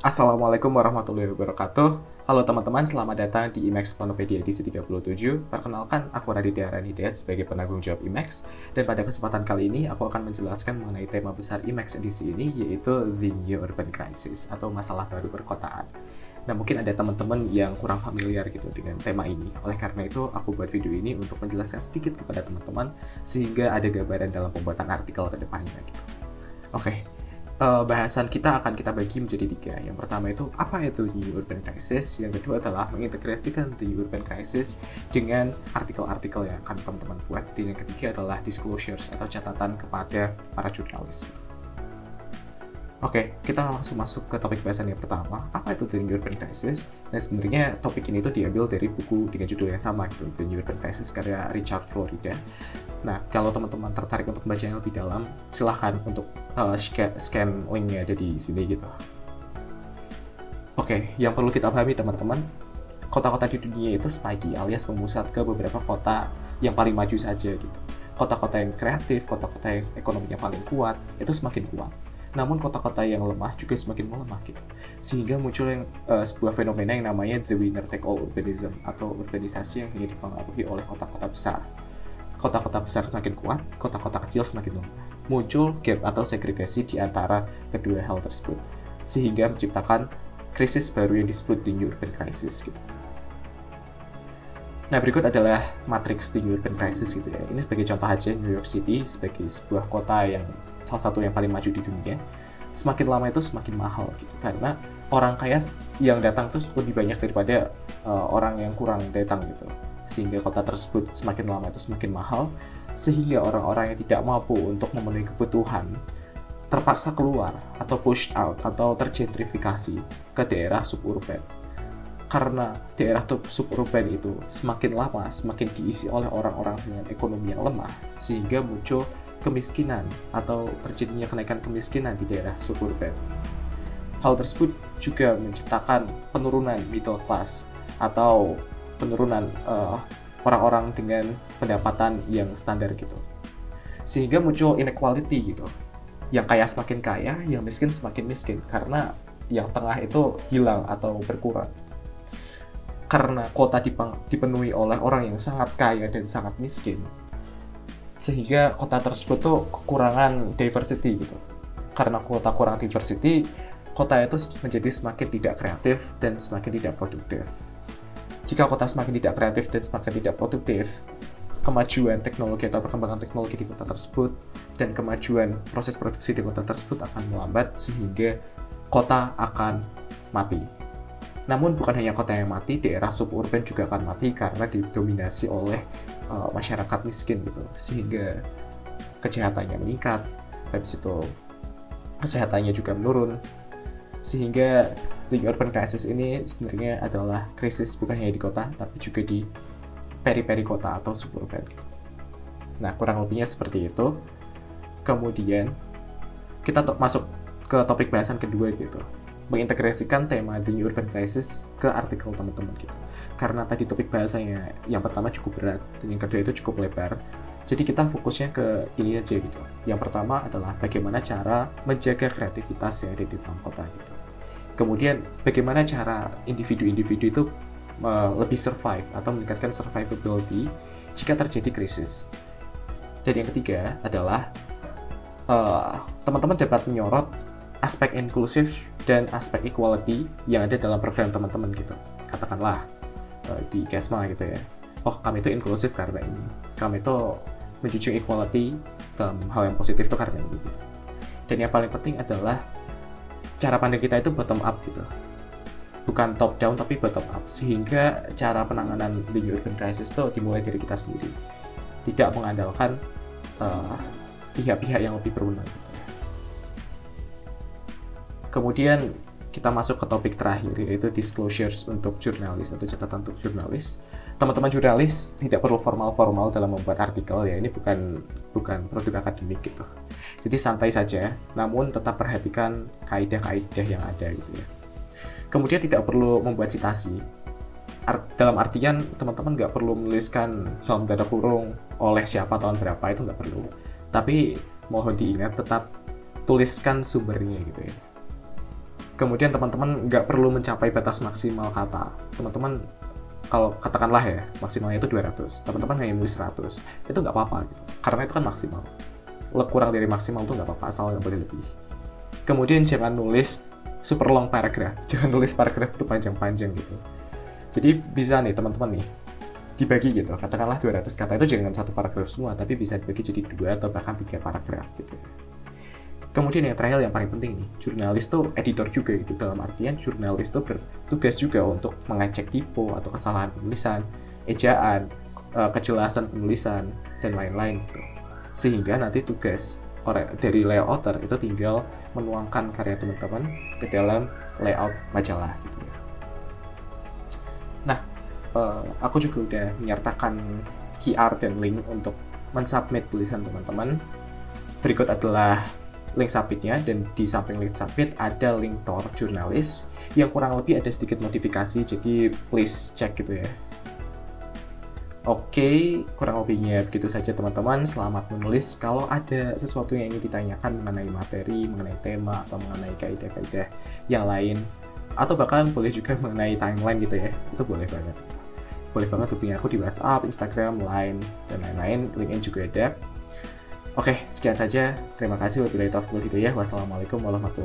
Assalamualaikum warahmatullahi wabarakatuh. Halo teman-teman, selamat datang di IMAX Monopedia edisi 37. Perkenalkan, aku Raditya Ranidayat sebagai penanggung jawab IMAX. Dan pada kesempatan kali ini, aku akan menjelaskan mengenai tema besar IMAX edisi ini, yaitu The New Urban Crisis, atau masalah baru perkotaan. Nah, mungkin ada teman-teman yang kurang familiar gitu dengan tema ini. Oleh karena itu, aku buat video ini untuk menjelaskan sedikit kepada teman-teman, sehingga ada gambaran dalam pembuatan artikel ke depannya gitu. Oke. Bahasan kita akan kita bagi menjadi tiga. Yang pertama itu apa itu New Urban Crisis, yang kedua adalah mengintegrasikan The Urban Crisis dengan artikel-artikel yang akan teman-teman buat, dan yang ketiga adalah disclosures atau catatan kepada para jurnalis. Oke, kita langsung masuk ke topik bahasan yang pertama. Apa itu The New Urban Crisis? Nah, sebenarnya topik ini tuh diambil dari buku dengan judul yang sama gitu, The New Urban Crisis karya Richard Florida. Nah, kalau teman-teman tertarik untuk membacanya lebih dalam, silahkan untuk scan linknya ada di sini gitu. Oke, yang perlu kita pahami teman-teman, kota-kota di dunia itu spaghetti alias memusat ke beberapa kota yang paling maju saja gitu. Kota-kota yang kreatif, kota-kota yang ekonominya paling kuat, itu semakin kuat. Namun kota-kota yang lemah juga semakin melemah gitu. Sehingga muncul sebuah fenomena yang namanya the winner take all urbanism, atau urbanisasi yang ingin dipengaruhi oleh kota-kota besar. Kota-kota besar semakin kuat, kota-kota kecil semakin lemah. Muncul gap atau segregasi di antara kedua hal tersebut, sehingga menciptakan krisis baru yang disebut the New Urban Crisis gitu. Nah, berikut adalah matriks the New Urban Crisis gitu ya. Ini sebagai contoh aja, New York City sebagai sebuah kota yang salah satu yang paling maju di dunia. Semakin lama itu semakin mahal gitu, karena orang kaya yang datang tuh lebih banyak daripada orang yang kurang datang gitu. Sehingga kota tersebut semakin lama itu semakin mahal, sehingga orang-orang yang tidak mampu untuk memenuhi kebutuhan terpaksa keluar atau pushed out atau tergentrifikasi ke daerah suburban. Karena daerah suburban itu semakin lama semakin diisi oleh orang-orang dengan ekonomi yang lemah, sehingga muncul kemiskinan atau terjadinya kenaikan kemiskinan di daerah suburban. Hal tersebut juga menciptakan penurunan middle class atau penurunan orang-orang dengan pendapatan yang standar gitu. Sehingga muncul inequality gitu. Yang kaya semakin kaya, yang miskin semakin miskin, karena yang tengah itu hilang atau berkurang. Karena kota dipenuhi oleh orang yang sangat kaya dan sangat miskin, sehingga kota tersebut tuh kekurangan diversity gitu. Karena kota kurang diversity, kota itu menjadi semakin tidak kreatif dan semakin tidak produktif. Jika kota semakin tidak kreatif dan semakin tidak produktif, kemajuan teknologi atau perkembangan teknologi di kota tersebut dan kemajuan proses produksi di kota tersebut akan melambat, sehingga kota akan mati. Namun bukan hanya kota yang mati, daerah suburban juga akan mati karena didominasi oleh masyarakat miskin gitu, sehingga kejahatannya meningkat, habis itu kesehatannya juga menurun, sehingga the urban crisis ini sebenarnya adalah krisis bukan hanya di kota tapi juga di peri-peri kota atau suburban. Nah, kurang lebihnya seperti itu. Kemudian kita masuk ke topik bahasan kedua gitu, mengintegrasikan tema The New Urban Crisis ke artikel teman-teman gitu. Karena tadi topik bahasanya yang pertama cukup berat dan yang kedua itu cukup lebar, jadi kita fokusnya ke ini aja gitu. Yang pertama adalah bagaimana cara menjaga kreativitas yang ada di dalam kota gitu. Kemudian bagaimana cara individu-individu itu lebih survive atau meningkatkan survivability jika terjadi krisis. Dan yang ketiga adalah teman-teman dapat menyorot aspek inklusif dan aspek equality yang ada dalam program teman-teman gitu. Katakanlah di KESMA gitu ya, oh kami itu inklusif karena ini, kami itu menjunjung equality dalam hal yang positif itu karena ini gitu. Dan yang paling penting adalah cara pandang kita itu bottom up gitu, bukan top down tapi bottom up, sehingga cara penanganan the urban crisis itu dimulai dari kita sendiri, tidak mengandalkan pihak-pihak yang lebih berwenang gitu. Kemudian kita masuk ke topik terakhir, yaitu disclosures untuk jurnalis atau catatan untuk jurnalis. Teman-teman jurnalis tidak perlu formal-formal dalam membuat artikel ya, ini bukan produk akademik gitu. Jadi santai saja, namun tetap perhatikan kaidah-kaidah yang ada gitu ya. Kemudian tidak perlu membuat citasi. Dalam artian teman-teman nggak perlu menuliskan dalam tanda kurung oleh siapa tahun berapa, itu nggak perlu. Tapi mohon diingat tetap tuliskan sumbernya gitu ya. Kemudian teman-teman nggak perlu mencapai batas maksimal kata. Teman-teman kalau katakanlah ya maksimalnya itu 200, teman-teman hanya nulis 100, itu nggak apa-apa gitu. Karena itu kan maksimal. Kurang dari maksimal itu nggak apa-apa, asal nggak boleh lebih. Kemudian jangan nulis super long paragraph, jangan nulis paragraph itu panjang-panjang gitu. Jadi bisa nih teman-teman nih, dibagi gitu, katakanlah 200 kata itu jangan satu paragraf semua, tapi bisa dibagi jadi 2 atau bahkan 3 paragraf gitu. Kemudian yang terakhir yang paling penting nih, jurnalis tuh editor juga gitu, dalam artian jurnalis tuh bertugas juga untuk mengecek typo atau kesalahan penulisan, ejaan, kejelasan penulisan, dan lain-lain gitu. Sehingga nanti tugas dari layouter itu tinggal menuangkan karya teman-teman ke dalam layout majalah gitu ya. Nah, aku juga udah menyertakan QR dan link untuk mensubmit tulisan teman-teman. Berikut adalah link submitnya, dan di samping link submit ada link Tor jurnalis yang kurang lebih ada sedikit modifikasi, jadi please cek gitu ya. Oke, kurang lebihnya begitu saja teman-teman. Selamat menulis. Kalau ada sesuatu yang ingin ditanyakan mengenai materi, mengenai tema, atau mengenai kaidah-kaidah yang lain, atau bahkan boleh juga mengenai timeline gitu ya, itu boleh banget. Boleh banget hubungi aku di WhatsApp, Instagram, Line, dan lain-lain. Linknya juga ada. Oke, sekian saja. Terima kasih. Wabillahi taufiq wal hidayah. Wassalamualaikum warahmatullahi wabarakatuh.